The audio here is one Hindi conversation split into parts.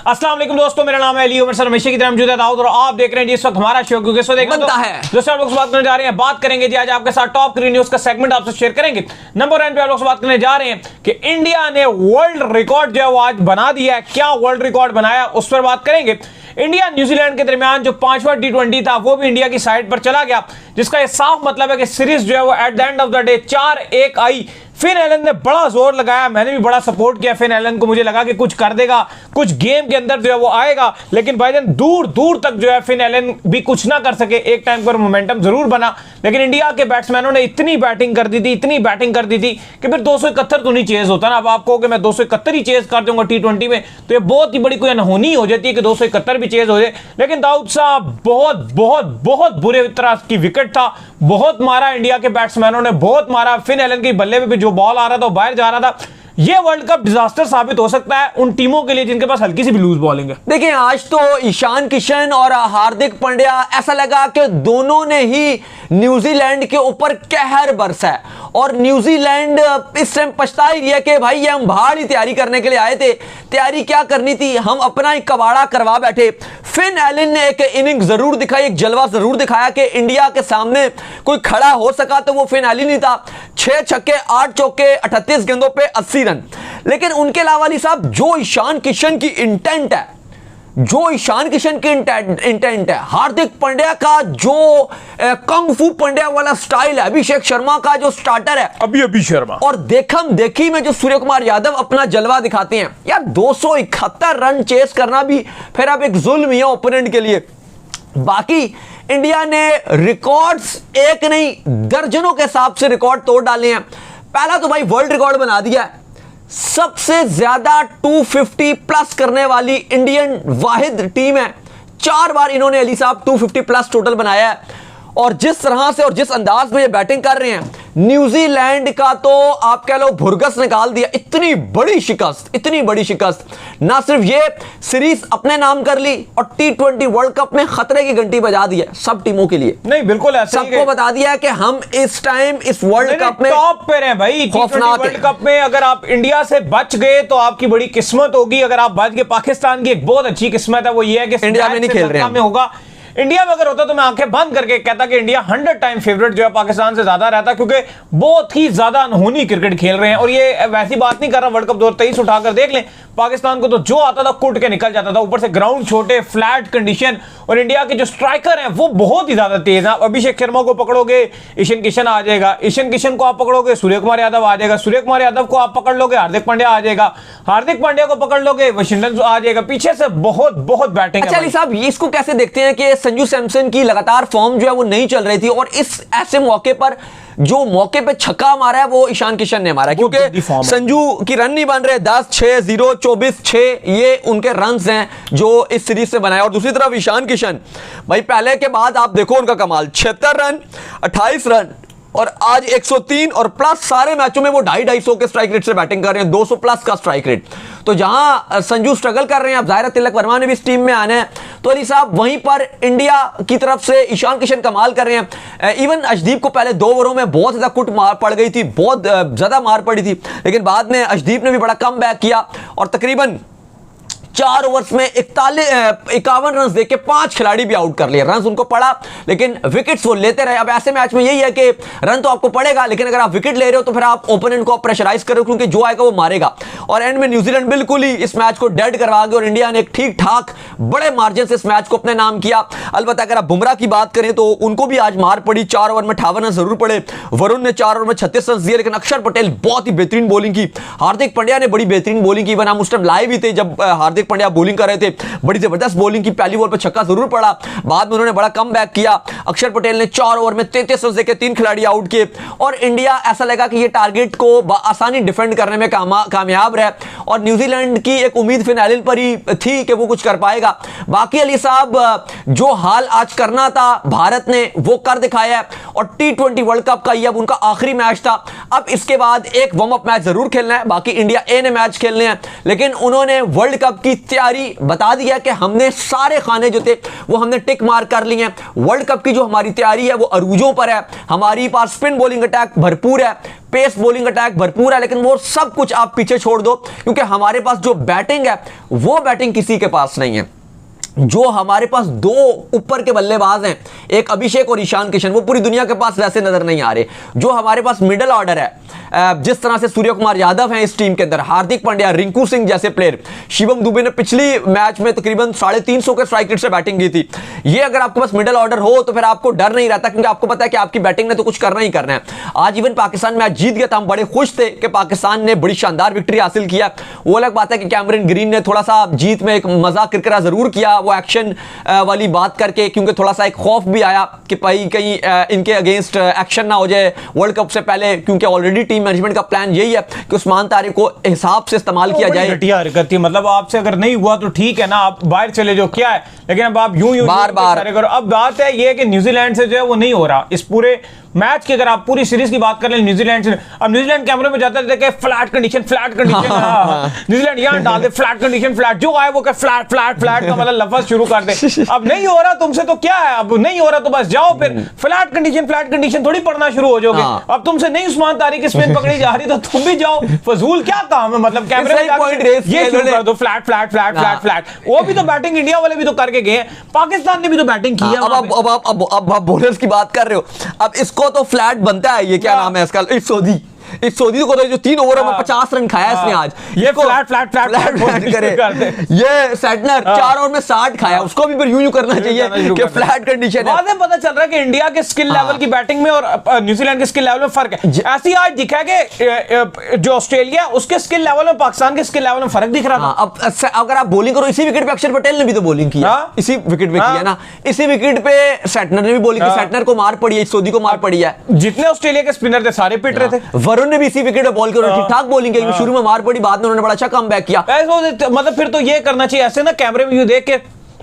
अस्सलाम वालेकुम दोस्तों, मेरा नाम है अली उमर सर, हमेशा की तरह मौजूद है दाऊद और आप देख रहे हैं जिस वक्त हमारा शो, क्योंकि इसको देखना बनता है। दोस्तों आप लोग से बात करने जा रहे हैं, बात करेंगे जी आज आपके साथ टॉप 3 न्यूज का सेगमेंट आपसे शेयर करेंगे। नंबर 1 पे आप लोग से बात करने जा रहे हैं कि इंडिया ने वर्ल्ड रिकॉर्ड जो है वो आज बना दिया है। क्या वर्ल्ड रिकॉर्ड बनाया उस पर बात करेंगे। इंडिया न्यूजीलैंड के दरमियान जो 5वां T20 था वो भी इंडिया की साइड पर चला गया, जिसका ये साफ मतलब है कि सीरीज जो है वो at the end of the day 4-1 I. Finn Allen ने बड़ा जोर लगाया, मैंने भी बड़ा सपोर्ट किया फिन एलन को, मुझे लगा कि कुछ कर देगा, कुछ गेम के अंदर जो है वो आएगा, लेकिन भाईजान दूर दूर तक जो है फिन एलन भी कुछ ना कर सके। एक टाइम पर मोमेंटम जरूर बना, लेकिन इंडिया के बैट्समैनों ने इतनी बैटिंग कर दी थी, इतनी बैटिंग कर दी थी कि फिर 271 तो नहीं चेज होता ना। अब आप कहो कि मैं 271 ही चेज कर दूंगा T20 में, तो ये बहुत ही बड़ी कोई अनहोनी हो जाती है कि 271 भी चेज हो जाए। लेकिन दाऊद साहब बहुत बहुत बहुत बुरे तरह की विकेट था, बहुत मारा इंडिया के बैट्समैनों ने, बहुत मारा। फिन एलन की बल्ले में भी जो बॉल आ रहा था वो बाहर जा रहा था। ये वर्ल्ड कप डिजास्टर साबित हो सकता है उन टीमों के लिए जिनके पास हल्की सी भी लूज बॉलिंग है। देखिए, आज तो ईशान किशन और हार्दिक पांड्या, ऐसा लगा कि दोनों ने ही न्यूजीलैंड के ऊपर कहर बरसा है और न्यूजीलैंड इस टाइम पछता ही रही है कि भाई ये हम बाहर ही तैयारी करने के लिए आए थे। तैयारी क्या करनी थी, हम अपना ही कबाड़ा करवा बैठे। फिन एलन ने एक इनिंग जरूर दिखाई, एक जलवा जरूर दिखाया कि इंडिया के सामने कोई खड़ा हो सका तो वो फिन एलन ही था। 6 छक्के 8 चौके 38 गेंदों पे 80 रन। लेकिन उनके अलावा अली साहब जो ईशान किशन की इंटेंट है, जो ईशान किशन की इंटेंट है, हार्दिक पांड्या का जो कंग फू पांड्या वाला स्टाइल है, अभिषेक शर्मा का जो स्टार्टर है, अभी शर्मा, और देखम देखी में जो सूर्य कुमार यादव अपना जलवा दिखाते हैं यार। 271 रन चेस करना भी फिर अब एक जुल्म ही है ओपोनेंट के लिए। बाकी इंडिया ने रिकॉर्ड्स एक नहीं दर्जनों के हिसाब से रिकॉर्ड तोड़ डाले हैं। पहला तो भाई वर्ल्ड रिकॉर्ड बना दिया है, सबसे ज्यादा 250 प्लस करने वाली इंडियन वाहिद टीम है। 4 बार इन्होंने अली साहब 250 प्लस टोटल बनाया है। और जिस तरह से और जिस अंदाज में ये बैटिंग कर रहे हैं, न्यूजीलैंड का तो आप कह लो भुरगस निकाल दिया। इतनी बड़ी शिकस्त, इतनी बड़ी शिकस्त, ना सिर्फ ये सीरीज अपने नाम कर ली और T20 वर्ल्ड कप में खतरे की घंटी बजा दी है सब टीमों के लिए। नहीं बिल्कुल ऐसा सबको बता दिया है कि हम इस टाइम इस वर्ल्ड कप में टॉप पे रहे भाई। T20 वर्ल्ड कप में अगर आप इंडिया से बच गए तो आपकी बड़ी किस्मत होगी। अगर आप बच गए, पाकिस्तान की एक बहुत अच्छी किस्मत है, वो ये है कि इंडिया में नहीं खेल रहे हैं। होगा। इंडिया में अगर होता तो मैं आंखें बंद करके कहता कि इंडिया 100 टाइम फेवरेट जो है पाकिस्तान से ज्यादा रहता, क्योंकि बहुत ही ज्यादा अनहोनी क्रिकेट खेल रहे हैं। और ये वैसी बात नहीं कर रहा, वर्ल्ड कप 2023 उठाकर देख लें, पाकिस्तान को तो जो आता था कुट के निकल जाता था। ऊपर से ग्राउंड छोटे, फ्लैट कंडीशन, और इंडिया के जो स्ट्राइकर हैं वो बहुत ही ज्यादा तेज हैं। अभिषेक शर्मा को पकड़ोगे ईशान किशन आ जाएगा, ईशान किशन को आप पकड़ोगे सूर्य कुमार यादव आ जाएगा, सूर्य कुमार यादव को आप पकड़ लोगे हार्दिक पांड्या आ जाएगा, हार्दिक पांड्या को पकड़ लोगे वाशिंगटन आ जाएगा। पीछे से बहुत बहुत बैटिंग। अच्छा अली साहब, इसको कैसे देखते हैं कि संजू सैमसन की लगातार फॉर्म जो है वो नहीं चल रही थी और इस ऐसे मौके पर जो मौके पे छक्का मारा है वो ईशान किशन ने मारा, क्योंकि संजू की रन नहीं बन रहे। 10-6-0 24-6 ये उनके रन्स हैं जो इस सीरीज से बनाए। और दूसरी तरफ ईशान किशन भाई पहले के बाद आप देखो उनका कमाल, 76 रन 28 रन और आज 103 और प्लस सारे मैचों में वो 250 के स्ट्राइक रेट से बैटिंग कर रहे हैं, 200 प्लस का स्ट्राइक रेट। तो जहां संजू स्ट्रगल कर रहे हैं, अब जाहिर तिलक वर्मा ने भी इस टीम में आना है, तो अली साहब वहीं पर इंडिया की तरफ से ईशान किशन कमाल कर रहे हैं। इवन अर्शदीप को पहले 2 ओवरों में बहुत ज्यादा कुट मार पड़ गई थी, बहुत ज्यादा मार पड़ी थी, लेकिन बाद में अर्शदीप ने भी बड़ा कम बैक किया और तकरीबन 4 ओवर्स में 51 रन देके 5 खिलाड़ी भी आउट कर लिए। रन उनको पड़ा लेकिन विकेट्स वो लेते रहे। अब ऐसे मैच में यही है कि रन तो आपको पड़ेगा, लेकिन अगर आप विकेट ले रहे हो तो फिर आप ओपोनेंट को प्रेशराइज करो, क्योंकि जो आएगा वो मारेगा। और एंड में न्यूजीलैंड बिल्कुल ही इस मैच को डेड करवा गया और इंडिया ने एक ठीक ठाक बड़े मार्जिन से इस मैच को अपने नाम किया। अलबत्ता अगर आप बुमराह की बात करें तो उनको भी आज मार पड़ी, 4 ओवर में 58 रन जरूर पड़े। वरुण ने 4 ओवर में 36 रन दिए, लेकिन अक्षर पटेल बहुत ही बेहतरीन बॉलिंग की, हार्दिक पांड्या ने बड़ी बेहतरीन बॉलिंग की। हम उस टाइम लाइव ही थे जब हार्दिक पांड्या बॉलिंग कर रहे थे, बड़ी जबरदस्त बॉलिंग की। पहली बॉल पे छक्का जरूर पड़ा, बाद में उन्होंने बड़ा कम बैक किया। अक्षर पटेल ने 4 ओवर में 33 रन देके 3 खिलाड़ी आउट किए और इंडिया ऐसा लगा कि ये टारगेट को आसानी डिफेंड करने में कामयाब रहे और न्यूजीलैंड की एक उम्मीद फिन एलन पर ही थी कि वो कुछ कर पाएगा। बाकी अली साहब जो हाल आज करना था भारत ने वो कर दिखाया है और T20 वर्ल्ड कप का ये अब उनका आखिरी मैच था। अब इसके बाद एक वार्म अप मैच जरूर खेलना है, बाकी इंडिया ए ने मैच खेलने हैं, लेकिन उन्होंने वर्ल्ड कप की तैयारी बता दी है कि हमने सारे खाने जो थे वो हमने टिक मार कर लिए हैं। वर्ल्ड कप की जो हमारी तैयारी है वो अरूजों पर है। हमारी पास स्पिन बॉलिंग अटैक भरपूर है, पेस बॉलिंग अटैक भरपूर है, लेकिन वो सब कुछ आप पीछे छोड़ दो, क्योंकि हमारे पास जो बैटिंग है वो बैटिंग किसी के पास नहीं है। जो हमारे पास दो ऊपर के बल्लेबाज हैं, एक अभिषेक और ईशान किशन, वो पूरी दुनिया के पास वैसे नजर नहीं आ रहे। जो हमारे पास मिडिल ऑर्डर है, जिस तरह से सूर्य कुमार यादव हैं इस टीम के अंदर, हार्दिक पांड्या, रिंकू सिंह जैसे प्लेयर, शिवम दुबे ने पिछली मैच में तकरीबन 350 के स्ट्राइक रेट से बैटिंग की थी। ये अगर आपके पास मिडिल ऑर्डर हो तो फिर आपको डर नहीं रहता, क्योंकि आपको पता है कि आपकी बैटिंग ने तो कुछ करना ही करना है। आज इवन पाकिस्तान मैच जीत गया था, हम बड़े खुश थे कि पाकिस्तान ने बड़ी शानदार विक्ट्री हासिल किया। वो अलग बात है कि कैमरन ग्रीन ने थोड़ा सा जीत में एक मजाक किरकिरा जरूर किया, वो एक्शन वाली बात करके, क्योंकि थोड़ा सा एक खौफ भी आया कि भाई कहीं इनके अगेंस्ट एक्शन ना हो जाए वर्ल्ड कप से पहले, क्योंकि ऑलरेडी टीम मैनेजमेंट का प्लान यही है कि उस्मान तारिक को हिसाब से इस्तेमाल किया जाए। घटिया हरकत थी, मतलब आपसे अगर नहीं हुआ तो ठीक है ना, आप बाहर चले जाओ, क्या है, लेकिन अब आप यूं बार बार। अब बात है ये कि न्यूजीलैंड से जो है वो नहीं हो रहा इस पूरे मैच की। अगर आप पूरी सीरीज की बात कर लें न्यूजीलैंड से, अब न्यूजीलैंड कैमरे में जाता है फ्लैट कंडीशन, न्यूजीलैंड यहां डाल दे फ्लैट कंडीशन, फ्लैट जो आए वो फ्लैट फ्लैट फ्लैट का मतलब लफ्ज शुरू कर दे। अब नहीं हो रहा तुमसे तो क्या है, अब नहीं हो रहा तो बस जाओ फिर फ्लैट कंडीशन थोड़ी पढ़ना शुरू हो जाओगे। अब तुमसे नहीं उस्मान तारिक की स्पिन पकड़ी जा रही तो तुम भी जाओ, फजूल क्या काम है, मतलब कैमरे में ये शुरू कर दो flat flat flat flat flat. वो भी तो बैटिंग इंडिया वाले भी तो करके गए, पाकिस्तान ने भी तो बैटिंग की है। अब आप बॉलर्स की बात कर रहे हो, अब इसको तो फ्लैट बनता है, ये क्या नाम है इसका, इस सऊदी को तो जो 3 ओवर में 50 रन खाया इसने आज, ये फ्लैट करे। ये सेटनर 4 ओवर में 60 खाया, उसको भी फिर यूं करना चाहिए कि फ्लैट कंडीशन है। बाद में पता चल रहा है कि इंडिया के स्किल लेवल की बैटिंग में और न्यूजीलैंड के स्किल लेवल में फर्क है। ऐसी आज दिखा है कि जो ऑस्ट्रेलिया उसके स्किल लेवल में पाकिस्तान के स्किल लेवल में फर्क दिख रहा था। अब अगर आप बॉलिंग करो, इसी विकेट पे अक्षर पटेल ने भी तो बॉलिंग की, इसी विकेट पे किया ना, इसी विकेट पे सेटनर ने भी बॉलिंग की, सेटनर को मार पड़ी है, सऊदी को मार पड़ी है। जितने ऑस्ट्रेलिया के स्पिनर थे सारे पिट रहे थे, वरुण ने भी इसी विकेट पे बॉल करो, ठीक ठाक बॉलिंग की, शुरू में मार पड़ी, बाद में उन्होंने बड़ा अच्छा कमबैक किया। मतलब फिर तो ये करना चाहिए ऐसे ना, कैमरे में देख के,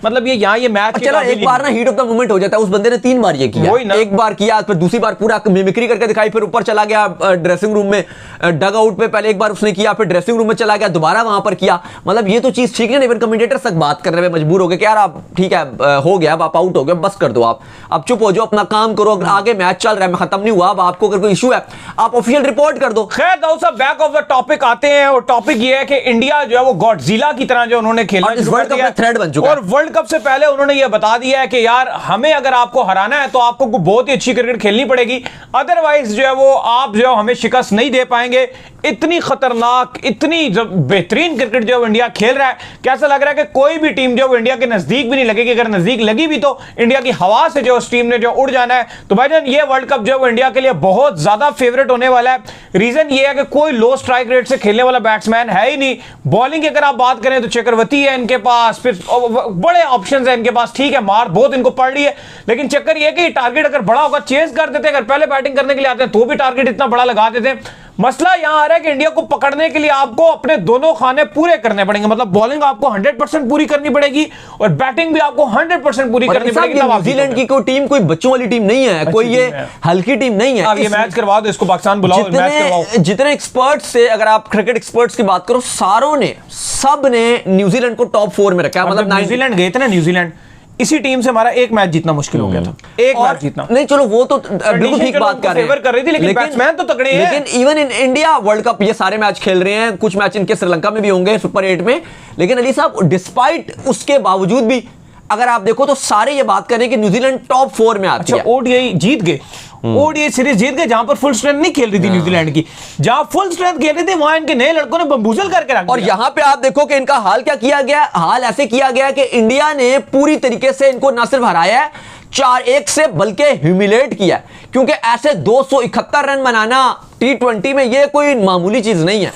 मतलब ये यहाँ ये मैच चलो एक बार ना हीट ऑफ द मोमेंट हो जाता है, उस बंदे ने 3 बार ये किया, एक बार किया, फिर दूसरी बार पूरा मिमिक्री करके दिखाई, फिर ऊपर चला गया ड्रेसिंग रूम में, डग आउट पे पहले एक बार उसने किया, फिर ड्रेसिंग रूम में चला गया, दोबारा वहां पर किया। मतलब ये तो चीज ठीक है, इवन कमेंटेटर तक बात करने में मजबूर हो गए कि यार आप ठीक है, हो गया, आप आउट हो गए, बस कर दो, आप चुप हो जाओ, अपना काम करो, आगे मैच चल रहा है, खत्म नहीं हुआ, अब आपको अगर कोई इशू है आप ऑफिशियल रिपोर्ट कर दो। खैर दोस्तों, बैक ऑफ द टॉपिक आते हैं, और टॉपिक ये है कि इंडिया जो है वो गॉडजिला की तरह जो उन्होंने खेला वर्ल्ड कप में थ्रेड बन चुका है, और वर्ल्ड कप से पहले उन्होंने ये बता दिया है कि यार हमें अगर आपको हराना है तो आपको बहुत ही अच्छी क्रिकेट खेलनी पड़ेगी, अदरवाइज जो है वो आप जो हमें शिकस्त नहीं दे पाएंगे। इतनी खतरनाक, इतनी बेहतरीन क्रिकेट जो इंडिया खेल रहा है, कैसा लग रहा है कि कोई भी टीम जो इंडिया के नजदीक भी नहीं लगेगी, अगर नजदीक लगी भी तो इंडिया की हवा से जो उस टीम ने जो उड़ जाना है। तो भाईजान ये वर्ल्ड कप जो है इंडिया के लिए बहुत ज्यादा फेवरेट होने वाला है। रीजन ये है कि कोई लो स्ट्राइक रेट से खेलने वाला बैट्समैन है ही नहीं। बॉलिंग की अगर आप बात करें तो चक्रवर्ती है इनके पास, फिर बड़े ऑप्शन है इनके पास, ठीक है मार बहुत इनको पड़ रही है, लेकिन चक्कर ये कि टारगेट अगर बड़ा होगा चेज कर देते, अगर पहले बैटिंग करने के लिए आते हैं तो भी टारगेट इतना बड़ा लगा देते हैं। मसला यहां आ रहा है कि इंडिया को पकड़ने के लिए आपको अपने दोनों खाने पूरे करने पड़ेंगे, मतलब बॉलिंग आपको 100% पूरी करनी पड़ेगी और बैटिंग भी आपको 100% पूरी करनी पड़ेगी। न्यूजीलैंड की कोई टीम कोई बच्चों वाली टीम नहीं है, कोई ये हल्की टीम नहीं है। अब ये मैच करवा दो, इसको पाकिस्तान बुलाओ, मैच करवाओ। जितने एक्सपर्ट्स से अगर आप क्रिकेट एक्सपर्ट्स की बात करो, सारों ने सब ने न्यूजीलैंड को टॉप 4 में रखा, मतलब न्यूजीलैंड गए थे ना, न्यूजीलैंड इसी टीम से हमारा एक मैच जीतना मुश्किल हो गया था, एक मैच जीतना। नहीं चलो वो तो बिल्कुल ठीक बात कर रहे थी, लेकिन बैट्समैन तो तगड़े हैं। लेकिन even in India world cup ये सारे मैच खेल रहे हैं, कुछ मैच इनके श्रीलंका में भी होंगे सुपर 8 में, लेकिन अली साहब डिस्पाइट उसके बावजूद भी अगर आप देखो तो सारे ये बात करें कि न्यूजीलैंड टॉप 4 में आती है। ओडीआई जीत गए, ओडीआई सीरीज जीत गए, जहां पर फुल स्ट्रेंथ नहीं खेल रही थी न्यूजीलैंड की, जहां फुल स्ट्रेंथ खेल रही थी वहां इनके नए लड़कों ने बम्बूजल करके रख दिया। और यहां पे आप देखो कि इनका हाल क्या किया गया, हाल ऐसे किया गया कि इंडिया ने पूरी तरीके से इनको न सिर्फ हराया है 4-1 से, बल्कि ह्यूमिलेट किया, क्योंकि ऐसे 271 रन बनाना T20 में ये कोई मामूली चीज नहीं है।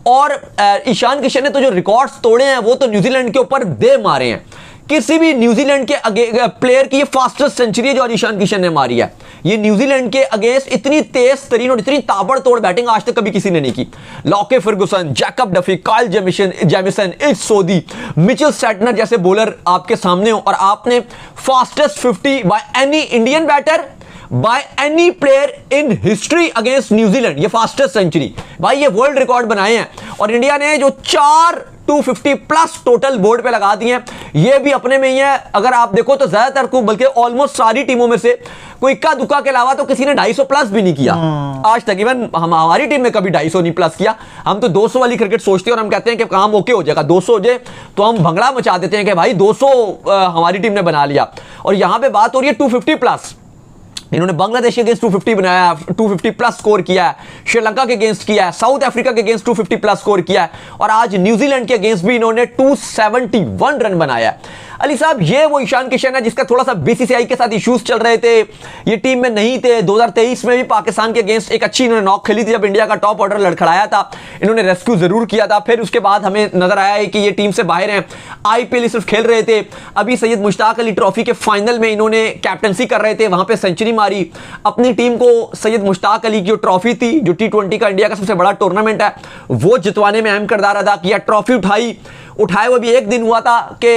और ईशान किशन ने तो जो रिकॉर्ड्स तोड़े हैं वो तो न्यूजीलैंड के ऊपर दे मारे हैं। किसी भी न्यूजीलैंड के प्लेयर की ये फास्टेस्ट सेंचुरी है जो ईशान किशन ने मारी है। ये न्यूजीलैंड के अगेंस्ट इतनी तेज तरीन और इतनी ताबड़तोड़ बैटिंग आज तक कभी किसी ने नहीं की। Locke Ferguson, Jacob Duffy, Kyle Jameson, इस सोदी, मिचेल स्टैटनर जैसे बॉलर आपके सामने हो, और आपने fastest 50 by any Indian batter, by any player in history against New Zealand, ये फास्टेस्ट सेंचुरी भाई, ये वर्ल्ड रिकॉर्ड बनाए हैं। और इंडिया ने जो 4 250 प्लस टोटल बोर्ड पे लगा दिए हैं। ये भी अपने में ही है, अगर आप देखो तो ज्यादातर को, बल्कि ऑलमोस्ट सारी टीमों में से कोई इक्का दुक्का के अलावा तो किसी ने 250 प्लस भी नहीं किया आज तक। इवन हमारी टीम ने कभी 250 नहीं प्लस किया। हम तो 200 वाली क्रिकेट सोचते हैं और हम कहते हैं कि काम ओके हो जाएगा, 200 हो जाए तो हम भंगड़ा मचा देते हैं कि भाई 200 हमारी टीम ने बना लिया। और यहां पे बात हो रही है 250 प्लस। इन्होंने बांग्लादेश के अगेंस्ट 250 बनाया, 250 प्लस स्कोर किया है, श्रीलंका के अगेंस्ट किया है, साउथ अफ्रीका के अगेंस्ट 250 प्लस स्कोर किया है, और आज न्यूजीलैंड के अगेंस्ट भी इन्होंने 271 रन बनाया है। अली साहब, ये वो ईशान किशन है जिसका थोड़ा सा बीसीसीआई के साथ इश्यूज चल रहे थे, ये टीम में नहीं थे। 2023 में भी पाकिस्तान के अगेंस्ट एक अच्छी इन्होंने नॉक खेली थी जब इंडिया का टॉप ऑर्डर लड़खड़ाया था, इन्होंने रेस्क्यू जरूर किया था। फिर उसके बाद हमें नजर आया है कि ये टीम से बाहर हैं, आईपीएल सिर्फ खेल रहे थे। अभी सैयद मुश्ताक अली ट्रॉफी के फाइनल में इन्होंने कैप्टनसी कर रहे थे, वहां पे सेंचुरी मारी। अपनी टीम को सैयद मुश्ताक अली की जो ट्रॉफी थी, जो T20 का इंडिया का सबसे बड़ा टूर्नामेंट है, वो जितवाने में अहम किरदार अदा किया। ट्रॉफी उठाए हुए भी एक दिन हुआ था कि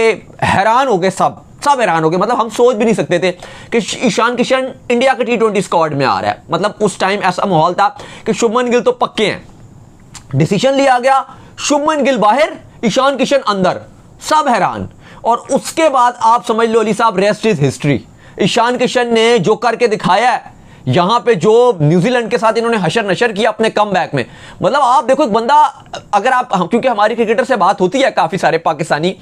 हैरान हो गए, सब हैरान हो गए। मतलब हम सोच भी नहीं सकते थे कि ईशान किशन इंडिया के T20 स्क्वाड में आ रहा है। मतलब उस टाइम ऐसा माहौल था कि शुभमन गिल तो पक्के हैं, डिसीजन लिया गया, शुभमन गिल बाहर, ईशान किशन अंदर, सब हैरान। और उसके बाद आप समझ लो Ali Sahab, rest is history. Ishan Kishan ने जो करके दिखाया है यहां पे, जो न्यूजीलैंड के साथ इन्होंने हशर नशर किया अपने कमबैक में, मतलब आप देखो एक बंदा, अगर आप, क्योंकि हमारी क्रिकेटर से बात होती है, काफी सारे पाकिस्तानी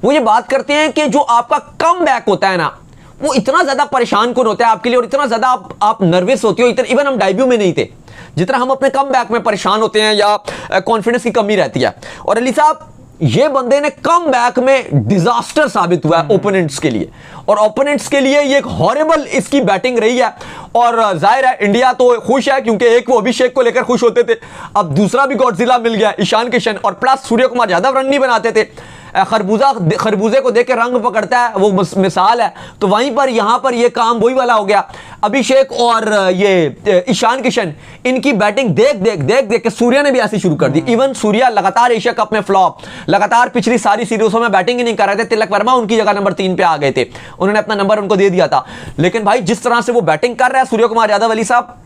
वो ये बात करते हैं कि जो आपका कमबैक होता है ना, वो इतना ज्यादा परेशान कौन होता है आपके लिए, और इतना ज्यादा आप नर्वस होते हो। इवन हम डेब्यू में नहीं थे जितना हम अपने कमबैक में परेशान होते हैं, या कॉन्फिडेंस की कमी रहती है। और अली साहब, ये बंदे ने कम बैक में डिजास्टर साबित हुआ है ओपोनेंट्स के लिए, और ओपोनेंट्स के लिए ये एक हॉरिबल इसकी बैटिंग रही है। और जाहिर है इंडिया तो खुश है, क्योंकि एक वो अभिषेक को लेकर खुश होते थे, अब दूसरा भी गॉडजिला मिल गया ईशान किशन, और प्लस सूर्य कुमार यादव रन नहीं बनाते थे। खरबूजे को देख के रंग पकड़ता है, वो मिसाल है। तो वहीं पर यहां पर ये काम वही वाला हो गया। अभिषेक और ये ईशान किशन, इनकी बैटिंग देख के सूर्या ने भी ऐसी शुरू कर दी। इवन सूर्या लगातार एशिया कप में फ्लॉप, लगातार पिछली सारी सीरीजों में बैटिंग ही नहीं कर रहे थे। तिलक वर्मा उनकी जगह नंबर 3 पे आ गए थे, उन्होंने अपना नंबर उनको दे दिया था। लेकिन भाई जिस तरह से वो बैटिंग कर रहा है सूर्य कुमार यादव अली साहब,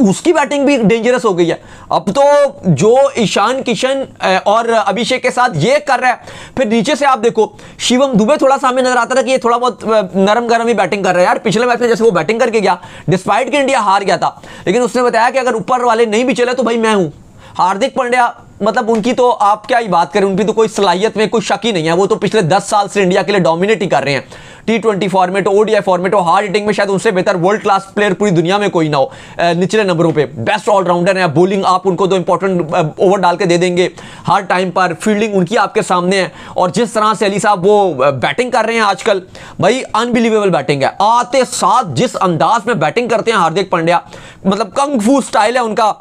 उसकी बैटिंग भी डेंजरस हो गई है। अब तो जो ईशान किशन और अभिषेक के साथ ये कर रहा है, फिर नीचे से आप देखो शिवम दुबे, थोड़ा सा हमें नजर आता था कि ये थोड़ा बहुत नरम गरम ही बैटिंग कर रहा है। यार पिछले मैच में जैसे वो बैटिंग करके गया, डिस्पाइट कि इंडिया हार गया था, लेकिन उसने बताया कि अगर ऊपर वाले नहीं भी चले तो भाई मैं हूं। हार्दिक पांड्या, मतलब उनकी तो आप क्या ही बात करें, उनकी तो कोई सलाहियत में कोई शक ही नहीं है। वो तो पिछले 10 साल से इंडिया के लिए डोमिनेट ही कर रहे हैं। T20 format, ODI format, hard hitting में शायद उनसे बेहतर वर्ल्ड क्लास प्लेयर पूरी दुनिया में कोई ना हो। निचले नंबरों पे बेस्ट ऑलराउंडर है। बॉलिंग आप उनको तो इंपॉर्टेंट ओवर डाल के दे देंगे हर टाइम पर, फील्डिंग उनकी आपके सामने है। और जिस तरह से अली साहब वो बैटिंग कर रहे हैं आजकल, भाई अनबिलीवेबल बैटिंग है। आते साथ जिस अंदाज में बैटिंग करते हैं हार्दिक पांड्या, मतलब कंग फू स्टाइल है उनका।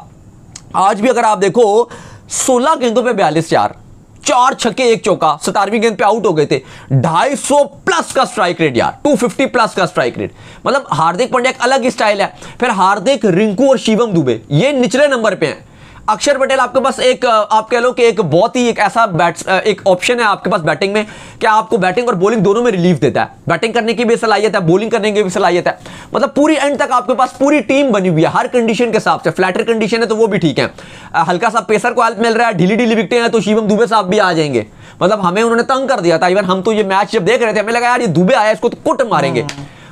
आज भी अगर आप देखो 16 गेंदों पे 42 4 छक्के 1 चौका, 17वीं गेंद पे आउट हो गए थे। 250 प्लस का स्ट्राइक रेट यार, 250 प्लस का स्ट्राइक रेट। मतलब हार्दिक पांड्या एक अलग स्टाइल है। फिर हार्दिक, रिंकू और शिवम दुबे ये निचले नंबर पे हैं। अक्षर पटेल आपके पास एक, आप कह लो कि एक बहुत ही एक ऐसा एक ऑप्शन है आपके पास बैटिंग में कि आपको बैटिंग और बॉलिंग दोनों में रिलीफ देता है। बैटिंग करने की भी सलाहियत है, बॉलिंग करने की भी सलाहियत है। मतलब पूरी एंड तक आपके पास पूरी टीम बनी हुई है हर कंडीशन के हिसाब से। फ्लैटर कंडीशन है तो वो भी ठीक है, हल्का सा पेसर को हेल्प मिल रहा है, ढीली विकेटें हैं तो शिवम दुबे साहब भी आ जाएंगे। मतलब हमें उन्होंने तंग कर दिया था। इवन हम तो ये मैच जब देख रहे थे हमें लगा यार ये दुबे आया, इसको तो कुट मारेंगे।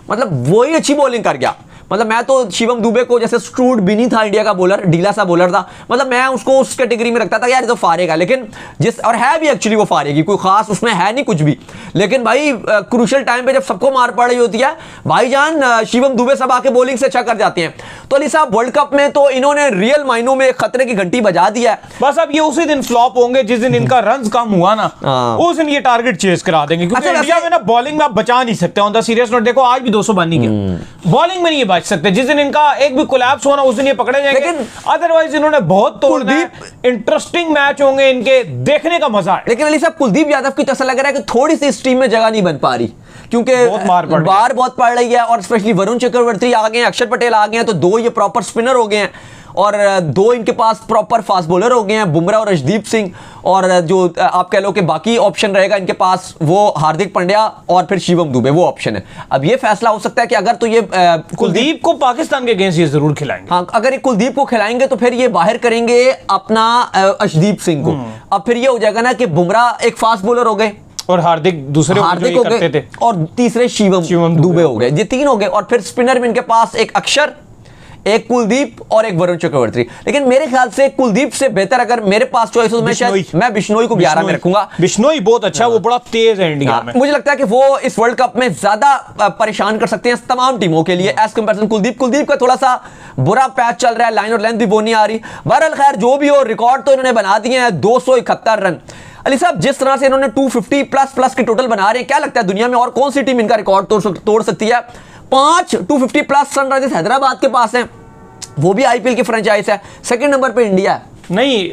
मतलब वही अच्छी बॉलिंग कर गया। मतलब मैं तो शिवम दुबे को, जैसे स्ट्रूड भी नहीं था इंडिया का बॉलर, ढीला सा बॉलर था, मतलब मैं उसको उस कैटेगरी में रखता था यार ये तो फारेगा। लेकिन जिस, और है भी एक्चुअली वो फारेगी, कोई खास उसमें है नहीं कुछ भी। लेकिन भाई क्रूशियल टाइम पे जब सबको मार पड़ रही होती है, भाईजान शिवम दुबे सब आके बॉलिंग से अच्छा कर जाते हैं। तो अली साहब वर्ल्ड कप में तो इन्होंने रियल मायनों में खतरे की घंटी बजा दिया है। बस अब ये उसी दिन फ्लॉप होंगे जिस दिन इनका रन कम हुआ ना, उस दिन ये टारगेट चेस करा देंगे। क्योंकि इंडिया में ना बॉलिंग में आप बचा नहीं सकते। ऑन द सीरियस नोट देखो, आज भी 200 बन नहीं गया, बॉलिंग में नहीं बच सकते। जिस दिन एक भी कोलैप्स होना उस दिन ये पकड़े जाएंगे। लेकिन अदरवाइज इन्होंने बहुत तोड़ना है। इंटरेस्टिंग मैच होंगे इनके, देखने का मजा है। लेकिन अली साहब कुलदीप यादव की तो ऐसा लग रहा है कि थोड़ी सी इस टीम में जगह नहीं बन पा रही, क्योंकि बार बहुत पड़ रही है। और स्पेशली वरुण चक्रवर्ती आ गए हैं, अक्षर पटेल आ गए हैं, तो 2 ये प्रॉपर स्पिनर हो गए हैं। और दो इनके पास प्रॉपर फास्ट बॉलर हो गए हैं, बुमराह और अर्शदीप सिंह, और जो आप कह लो कि बाकी ऑप्शन रहेगा इनके पास वो हार्दिक पांड्या और फिर शिवम दुबे, वो ऑप्शन है। अब ये फैसला हो सकता है कि अगर तो ये कुलदीप को पाकिस्तान के अगेंस्ट ये जरूर खिलाएंगे। हाँ, अगर ये कुलदीप को खिलाएंगे तो फिर ये बाहर करेंगे अपना अर्शदीप सिंह को। अब फिर ये हो जाएगा ना कि बुमराह एक फास्ट बॉलर हो गए और हार्दिक दूसरे हार्दिक हो गए और तीसरे शिवम दुबे हो गए, ये तीन हो गए। और फिर स्पिनर में इनके पास एक अक्षर, एक कुलदीप और एक वरुण चक्रवर्ती। लेकिन मेरे ख्याल से कुलदीप से बेहतर अगर मेरे पास चॉइस हो तो मैं बिश्नोई को 11 में रखूंगा। बिश्नोई बहुत अच्छा, वो बड़ा तेज है इंडिया में। मुझे लगता है कि वो इस वर्ल्ड कप में ज्यादा परेशान कर सकते हैं तमाम टीमों के लिए एज कंपैरिजन कुलदीप का थोड़ा सा बुरा पैच चल रहा है, लाइन और लेंथ भी वो नहीं आ रही। बहरहाल खैर जो भी हो, रिकॉर्ड तो इन्होंने बना दिए हैं 271 रन। अली साहब, जिस तरह से इन्होंने 250 प्लस के टोटल बना रहे हैं, क्या लगता है दुनिया में और कौन सी टीम इनका रिकॉर्ड तोड़ सकती है? 5 250 प्लस सनराइजर्स हैदराबाद के पास है, वो भी आईपीएल की फ्रेंचाइज है। सेकंड नंबर पे इंडिया है। नहीं,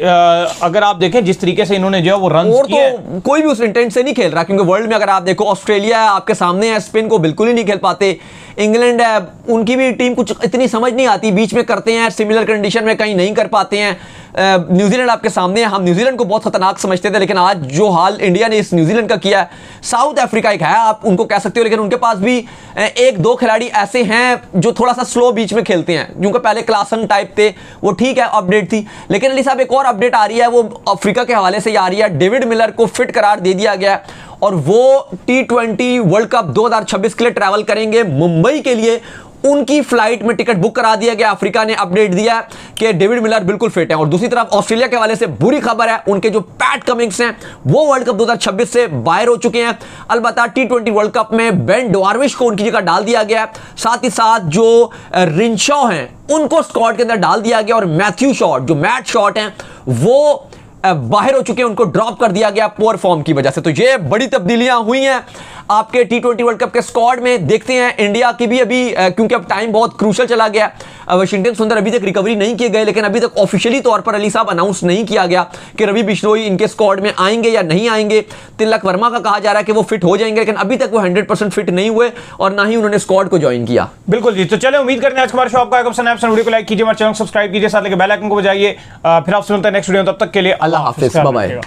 अगर आप देखें जिस तरीके से इन्होंने जो है वो रन और तो कोई भी उस इंटेंट से नहीं खेल रहा, क्योंकि वर्ल्ड में अगर आप देखो ऑस्ट्रेलिया है आपके सामने है, स्पिन को बिल्कुल ही नहीं खेल पाते। इंग्लैंड है, उनकी भी टीम कुछ इतनी समझ नहीं आती, बीच में करते हैं सिमिलर कंडीशन में, कहीं नहीं कर पाते हैं। न्यूजीलैंड आपके सामने है, हम न्यूजीलैंड को बहुत खतरनाक समझते थे, लेकिन आज जो हाल इंडिया ने इस न्यूजीलैंड का किया है। साउथ अफ्रीका एक है, आप उनको कह सकते हो, लेकिन उनके पास भी एक दो खिलाड़ी ऐसे हैं जो थोड़ा सा स्लो बीच में खेलते हैं, जिनके पहले क्लासन टाइप थे, वो ठीक है अपडेट थी। लेकिन अली साहब एक और अपडेट आ रही है, वो अफ्रीका के हवाले से आ रही है। डेविड मिलर को फिट करार दे दिया गया है और वो T20 वर्ल्ड कप 2026 के लिए ट्रैवल करेंगे मुंबई के लिए। उनकी फ्लाइट में टिकट बुक करा दिया गया। अफ्रीका ने अपडेट दिया कि डेविड मिलर बिल्कुल फिट है। और दूसरी तरफ ऑस्ट्रेलिया के हवाले से बुरी खबर है, उनके जो पैट कमिंग्स हैं वो वर्ल्ड कप 2026 से बाहर हो चुके हैं। अलबत्ता T20 वर्ल्ड कप में बेन डॉर्विश को उनकी जगह डाल दिया गया। साथ ही साथ जो रिंशॉ हैं उनको स्क्वाड के अंदर डाल दिया गया, और मैथ्यू शॉट जो मैट शॉट हैं वो बाहर हो चुके हैं, उनको ड्रॉप कर दिया गया पुअर फॉर्म की वजह से। तो ये बड़ी तब्दीलियां हुई हैं आपके T20 वर्ल्ड कप के स्क्वाड में। देखते हैं इंडिया की भी अभी, क्योंकि अब टाइम बहुत क्रूशल चला गया। वाशिंगटन सुंदर अभी तक रिकवरी नहीं किए गए, लेकिन अभी तक ऑफिशियली तौर पर अली साहब अनाउंस नहीं किया गया कि रवि बिश्नोई इनके स्क्वाड में आएंगे या नहीं आएंगे। तिलक वर्मा का कहा जा रहा है कि वो फिट हो जाएंगे, लेकिन अभी तक वो 100% फिट नहीं हुए और ना ही उन्होंने स्क्वाड को ज्वाइन किया। बिल्कुल जी, तो चले उम्मीद करते हैं आज हमारे शो आपका वीडियो को लाइक कीजिए, हमारे चैनल को सब्सक्राइब कीजिए, साथ लेके बेल आइकन को बजाइए। फिर आपसे मिलते हैं नेक्स्ट वीडियो, तब तक के लिए अल्लाह हाफिज़, बाय बाय।